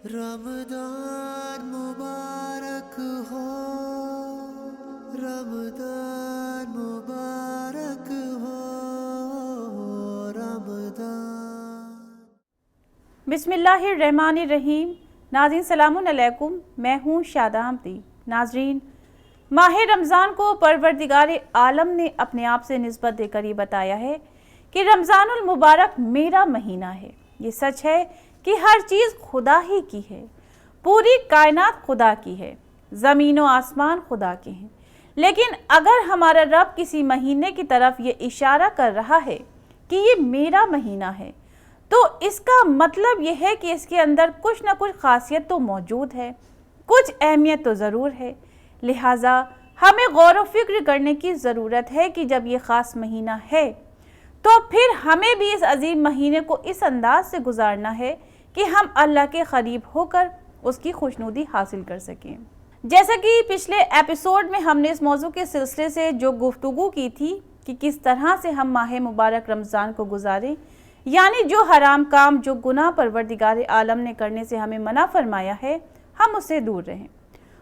رمضان مبارک ہو، رمضان مبارک ہو، رمضان۔ بسم اللہ الرحمن الرحیم۔ ناظرین سلام علیکم، میں ہوں شادہ احمدی۔ ناظرین، ماہ رمضان کو پروردگار عالم نے اپنے آپ سے نسبت دے کر یہ بتایا ہے کہ رمضان المبارک میرا مہینہ ہے۔ یہ سچ ہے کہ ہر چیز خدا ہی کی ہے، پوری کائنات خدا کی ہے، زمین و آسمان خدا کے ہیں، لیکن اگر ہمارا رب کسی مہینے کی طرف یہ اشارہ کر رہا ہے کہ یہ میرا مہینہ ہے، تو اس کا مطلب یہ ہے کہ اس کے اندر کچھ نہ کچھ خاصیت تو موجود ہے، کچھ اہمیت تو ضرور ہے۔ لہٰذا ہمیں غور و فکر کرنے کی ضرورت ہے کہ جب یہ خاص مہینہ ہے تو پھر ہمیں بھی اس عظیم مہینے کو اس انداز سے گزارنا ہے کہ ہم اللہ کے قریب ہو کر اس کی خوشنودی حاصل کر سکیں۔ جیسا کہ پچھلے ایپیسوڈ میں ہم نے اس موضوع کے سلسلے سے جو گفتگو کی تھی کہ کس طرح سے ہم ماہ مبارک رمضان کو گزاریں، یعنی جو حرام کام، جو گناہ پروردگار عالم نے کرنے سے ہمیں منع فرمایا ہے، ہم اس سے دور رہیں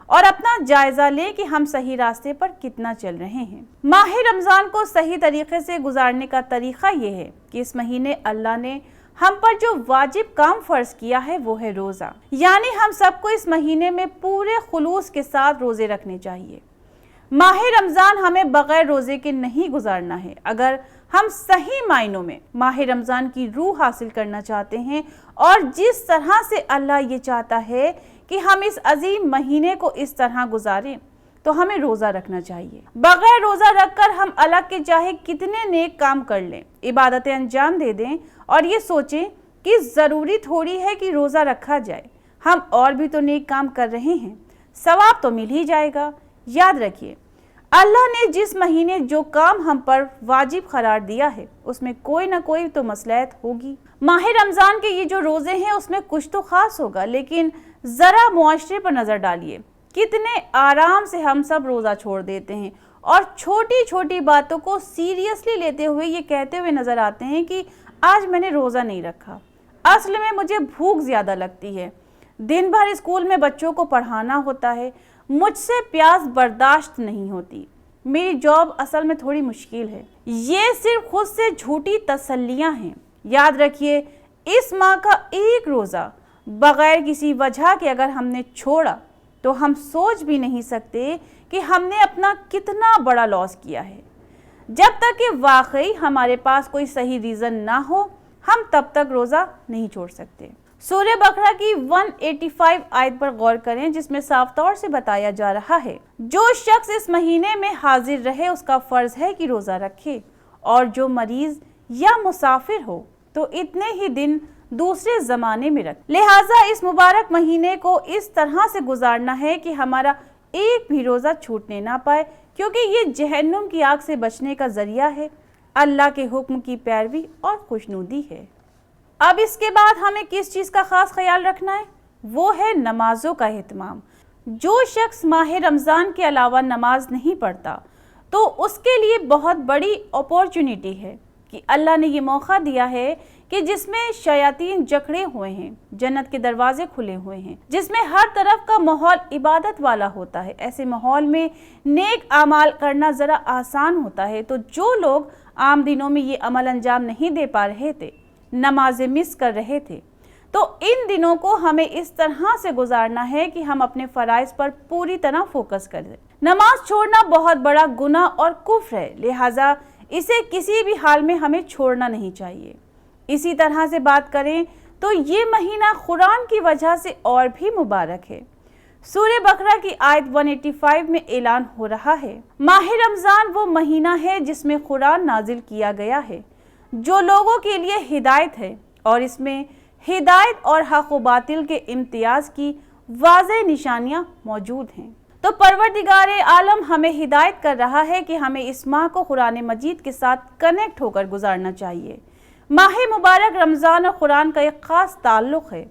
اور اپنا جائزہ لیں کہ ہم صحیح راستے پر کتنا چل رہے ہیں۔ ماہ رمضان کو صحیح طریقے سے گزارنے کا طریقہ یہ ہے کہ اس مہینے اللہ نے ہم پر جو واجب کام فرض کیا ہے وہ ہے روزہ، یعنی ہم سب کو اس مہینے میں پورے خلوص کے ساتھ روزے رکھنے چاہیے۔ ماہ رمضان ہمیں بغیر روزے کے نہیں گزارنا ہے۔ اگر ہم صحیح معنوں میں ماہ رمضان کی روح حاصل کرنا چاہتے ہیں اور جس طرح سے اللہ یہ چاہتا ہے کہ ہم اس عظیم مہینے کو اس طرح گزاریں، تو ہمیں روزہ رکھنا چاہیے۔ بغیر روزہ رکھ کر ہم اللہ کے چاہے کتنے نیک کام کر لیں، عبادتیں انجام دے دیں اور یہ سوچیں کہ ضروری تھوڑی ہے کہ روزہ رکھا جائے، ہم اور بھی تو نیک کام کر رہے ہیں، ثواب تو مل ہی جائے گا۔ یاد رکھیے، اللہ نے جس مہینے جو کام ہم پر واجب قرار دیا ہے اس میں کوئی نہ کوئی تو مصلحت ہوگی۔ ماہ رمضان کے یہ جو روزے ہیں اس میں کچھ تو خاص ہوگا، لیکن ذرا معاشرے پر نظر ڈالیے، کتنے آرام سے ہم سب روزہ چھوڑ دیتے ہیں اور چھوٹی چھوٹی باتوں کو سیریسلی لیتے ہوئے یہ کہتے ہوئے نظر آتے ہیں کہ آج میں نے روزہ نہیں رکھا، اصل میں مجھے بھوک زیادہ لگتی ہے، دن بھر اسکول میں بچوں کو پڑھانا ہوتا ہے، مجھ سے پیاس برداشت نہیں ہوتی، میری جاب اصل میں تھوڑی مشکل ہے۔ یہ صرف خود سے جھوٹی تسلیاں ہیں۔ یاد رکھیے، اس ماہ کا ایک روزہ بغیر کسی وجہ کے اگر ہم نے چھوڑا تو ہم سوچ بھی نہیں سکتے کہ ہم نے اپنا کتنا بڑا لاس کیا ہے۔ جب تک کہ واقعی ہمارے پاس کوئی صحیح ریزن نہ ہو، ہم تب تک روزہ نہیں چھوڑ سکتے۔ سورہ بقرہ کی 185 آیت پر غور کریں، جس میں صاف طور سے بتایا جا رہا ہے جو شخص اس مہینے میں حاضر رہے اس کا فرض ہے کہ روزہ رکھے، اور جو مریض یا مسافر ہو تو اتنے ہی دن دوسرے زمانے میں رکھے۔ لہٰذا اس مبارک مہینے کو اس طرح سے گزارنا ہے کہ ہمارا ایک بھی روزہ چھوٹنے نہ پائے، کیونکہ یہ جہنم کی آگ سے بچنے کا ذریعہ ہے، اللہ کے حکم کی پیروی اور خوشنودی ہے۔ اب اس کے بعد ہمیں کس چیز کا خاص خیال رکھنا ہے؟ وہ ہے نمازوں کا اہتمام۔ جو شخص ماہ رمضان کے علاوہ نماز نہیں پڑھتا تو اس کے لیے بہت بڑی اپورچونٹی ہے کہ اللہ نے یہ موقع دیا ہے کہ جس میں شیاطین جکڑے ہوئے ہیں، جنت کے دروازے کھلے ہوئے ہیں، جس میں ہر طرف کا ماحول عبادت والا ہوتا ہے۔ ایسے ماحول میں نیک اعمال کرنا ذرا آسان ہوتا ہے، تو جو لوگ عام دنوں میں یہ عمل انجام نہیں دے پا رہے تھے، نمازیں مس کر رہے تھے، تو ان دنوں کو ہمیں اس طرح سے گزارنا ہے کہ ہم اپنے فرائض پر پوری طرح فوکس کریں۔ نماز چھوڑنا بہت بڑا گناہ اور کفر ہے، لہٰذا اسے کسی بھی حال میں ہمیں چھوڑنا نہیں چاہیے۔ اسی طرح سے بات کریں تو یہ مہینہ قرآن کی وجہ سے اور بھی مبارک ہے۔ سورہ بقرہ کی آیت 185 میں اعلان ہو رہا ہے، ماہ رمضان وہ مہینہ ہے جس میں قرآن نازل کیا گیا ہے، جو لوگوں کے لیے ہدایت ہے، اور اس میں ہدایت اور حق و باطل کے امتیاز کی واضح نشانیاں موجود ہیں۔ تو پروردگار عالم ہمیں ہدایت کر رہا ہے کہ ہمیں اس ماہ کو قرآن مجید کے ساتھ کنیکٹ ہو کر گزارنا چاہیے۔ ماہ مبارک رمضان اور قرآن کا ایک خاص تعلق ہے۔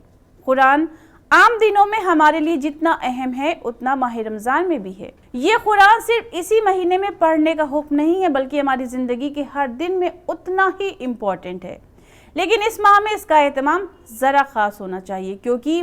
قرآن عام دنوں میں ہمارے لیے جتنا اہم ہے اتنا ماہ رمضان میں بھی ہے۔ یہ قرآن صرف اسی مہینے میں پڑھنے کا حکم نہیں ہے، بلکہ ہماری زندگی کے ہر دن میں اتنا ہی امپورٹنٹ ہے۔ لیکن اس ماہ میں اس کا اہتمام ذرا خاص ہونا چاہیے، کیونکہ